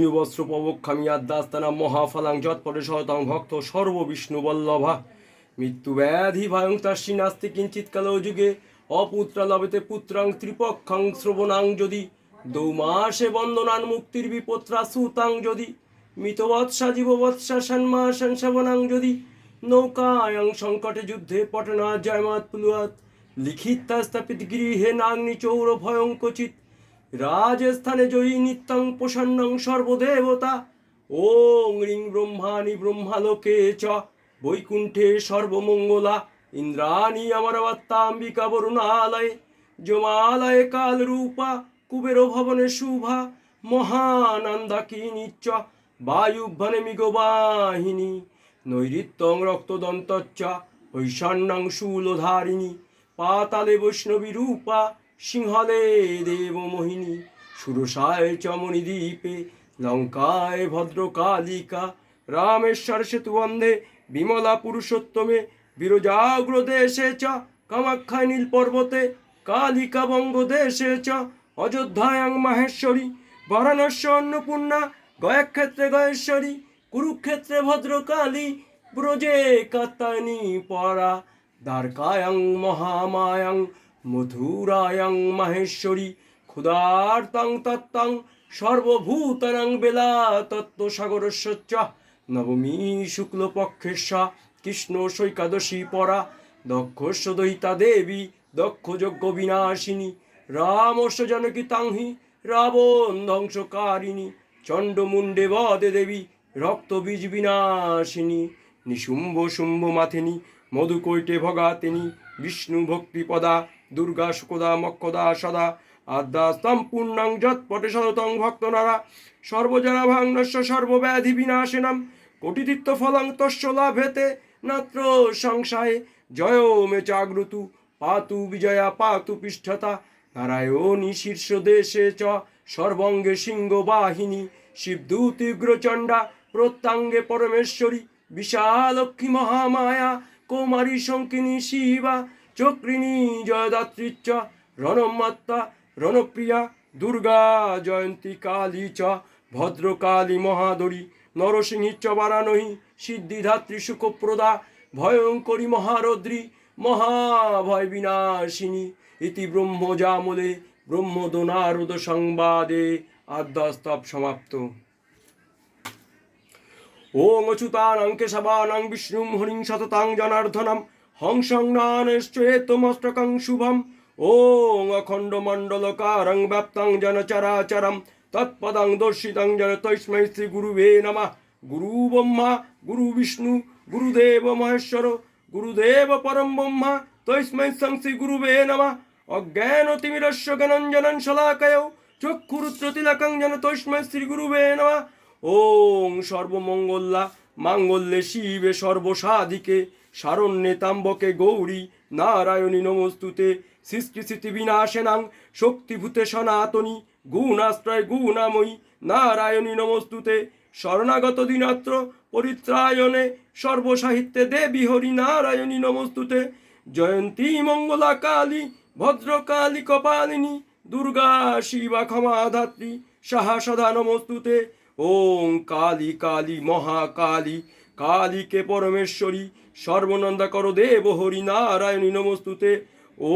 বস্ত্র পবক্ষামি আদ্যাস্তানা মহাফলাং যৎপরে শতং ভক্ত সর্ববিষ্ণু বল্লভা মৃত্যু ব্যাধি ভয়ং তাস্যি নাস্তি কিঞ্চিৎ কালো যুগে অপুত্রা লভেতে পুত্রাং ত্রিপক্ষাং শ্রবণাং যদি দৌমাসে বন্দনান মুক্তির বিপত্রা সুতাং যদি মৃতবৎসা জীববৎসা সন্মা সংশবনাং যদি নৌকায়ং সংকটে যুদ্ধে পটনা জয়মাত পুলুয়াত লিখিতা স্থাপিত গৃহে নাগ্নি চৌর ভয়ং কচিত রাজস্থানে জয়ী নিত্যং প্রসন্নং সর্বদেবতা ওং রিং ব্রহ্মাণি ব্রহ্মালোকে চ বৈকুণ্ঠে সর্বমঙ্গলা ইন্দ্রাণী অমরবত্তাম্বিকা বরুণালয়ে জমালয়ে কালরূপা কুবের ভবনে শুভা মহানন্দাকিনী চ বায়ুভ্বনে মিগবাহিনী নৈরিত্যং রক্তদন্তচ্চ ঐশান্যং শূলধারিণী পাতালে বৈষ্ণবী রূপা সিংহলে দেবমোহিনী সুরসায় চমনিদ্বীপে লঙ্কায় ভদ্রকালিকা রামেশ্বর সেতুবন্ধে বিমলা পুরুষোত্তমে বিরজাগ্রদেশে চ কামাখ্যায় নীল পর্বতে কালিকা বঙ্গদেশে চ অযোধ্যায়াং মাহেশ্বরী বারাণস্য অন্নপূর্ণা গয়াক্ষেত্রে গয়েশ্বরী কুরুক্ষেত্রে ভদ্রকালী ব্রজে কাত্যায়নী পরা দ্বারকায়াং মহামায়াং মথুরায়াং মাহেশ্বরী ক্ষুধার্তাং তত্তাং সর্বভূতানাং বেলা তত্ত্বসাগরস্য চ নবমী শুক্লপক্ষেস্যা কৃষ্ণ সৈকাদশী পরা দক্ষস্য দয়িতা দেবী দক্ষ যজ্ঞ বিনাশিনী রামস্য জানকী তাংহি রাবণ ধ্বংসকারিণী চণ্ডমুণ্ডে বদে দেবী রক্তবীজ বিনাশিনী নিশুম্ভ শুম্ভ মাথিনী মধুকৈটে ভগাতিনী বিষ্ণু ভক্তিপদা দুর্গা শুকদা মক্ষদা সদা আদ্যাস্তম পূর্ণাং যৎপটে শতং ভক্তনারা সর্বজনা ভাঙ্গস্য সর্বব্যাধি বিনাশিনাম কোটিতীর্থ ফলং তস্য লাভেতে নাত্র সংশয়ে জয় মে চাগ্রতু পাতু বিজয়া পাতু পৃষ্ঠতা নারায়ণী শীর্ষ দেশে চ সর্বঙ্গে সিংহ বাহিনী শিবদূতিগ্রচণ্ডা প্রত্যাঙ্গে পরমেশ্বরী বিশালক্ষ্মী মহামায়া কৌমারী শঙ্কিনী শিবা চক্রিণী জয়দাত্রী চ রণমাত্তা রণপ্রিয়া দুর্গা জয়ন্তী কালী চ ভদ্রকালী মহাদরী নরসিংহী চ বারাণহী সিদ্ধিধাত্রী সুখপ্রদা ভয়ঙ্করী মহারৌদ্রী মহাভয় বিনাশিনী ইতি ব্রহ্মজামলে ব্রহ্মদনারদ সংবাদে আদ্যস্তব সমাপ্ত। ওং অচ্যুতানাং কেশবানাং বিষ্ণুং হরিং সততাং জনার্দনম হংসং নানেশ্চেতমস্তকং শুভম ওং অখণ্ডমণ্ডলকারং ব্যাপ্তং জন চরাচরম তৎপদং দর্শিতং জন তস্मै শ্রী গুরুবে নমঃ। গুরু ব্রহ্মা গুরু বিষ্ণু গুরুদেব মহেশ্বর গুরুদেব পরম ব্রহ্মা তস্मै শ্রী গুরুবে নমঃ। অজ্ঞানতিমিরস্য জ্ঞানাঞ্জনং শলাকায় চক্ষুরুত্রতিলকং যেন তস্मै শ্রী গুরুবে নমঃ। ওং সর্বমঙ্গলা মাঙ্গল্যে শিবে সর্বসাধিকে শারণ্যে তাম্বকে গৌরী নারায়ণী নমস্তুতে সৃষ্টি বিনাশনাং শক্তিভূতে সনাতনী গুণাশ্রয় গুণাময়ী নারায়ণী নমস্তুতে শরণাগত দিনাত্র পরিত্রায়ণে সর্বসাহিত্যে দেবী হরি নারায়ণী নমস্তুতে জয়ন্তী মঙ্গলা কালী ভদ্রকালী কপালিনী দুর্গা শিবা ক্ষমাধাত্রী সাহা সদা নমস্তুতে। ওং কালী কালী মহাকালী কালীকে পরমেশ্বরী সর্বনন্দকর দেব হরি নারায়ণী নমস্তুতে।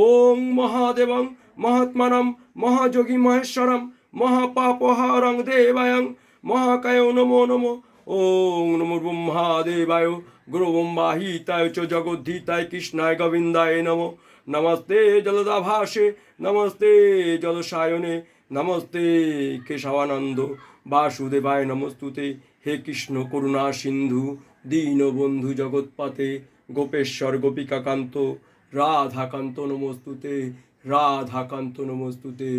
ওং মহাদেবং মহাত্মানম মহাযোগী মহেশ্বরম মহাপাপহারং দেবায়ং মহাকায় নমো নমো। ওং নমো ব্রহ্মাদেবায় গুরুব্রহ্মাহিতায় চ জগদ্ধিতায় কৃষ্ণায় গোবিন্দায় নমো। নমস্তে জলদাভাসে নমস্তে জলসায়নে নমস্তে কেশবানন্দ বাসুদেবায় নমস্তুতে। হে কৃষ্ণ করুণা সিন্ধু দীনবন্ধু জগৎপতে গোপেশ্বর গোপিকাকান্ত রাধাকান্ত নমস্তুতে রাধাকান্ত নমস্তুতে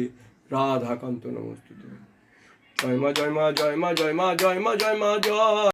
রাধাকান্ত নমস্তুতে। জয় মা জয় মা জয় মা জয় মা জয় মা জয় মা জয়।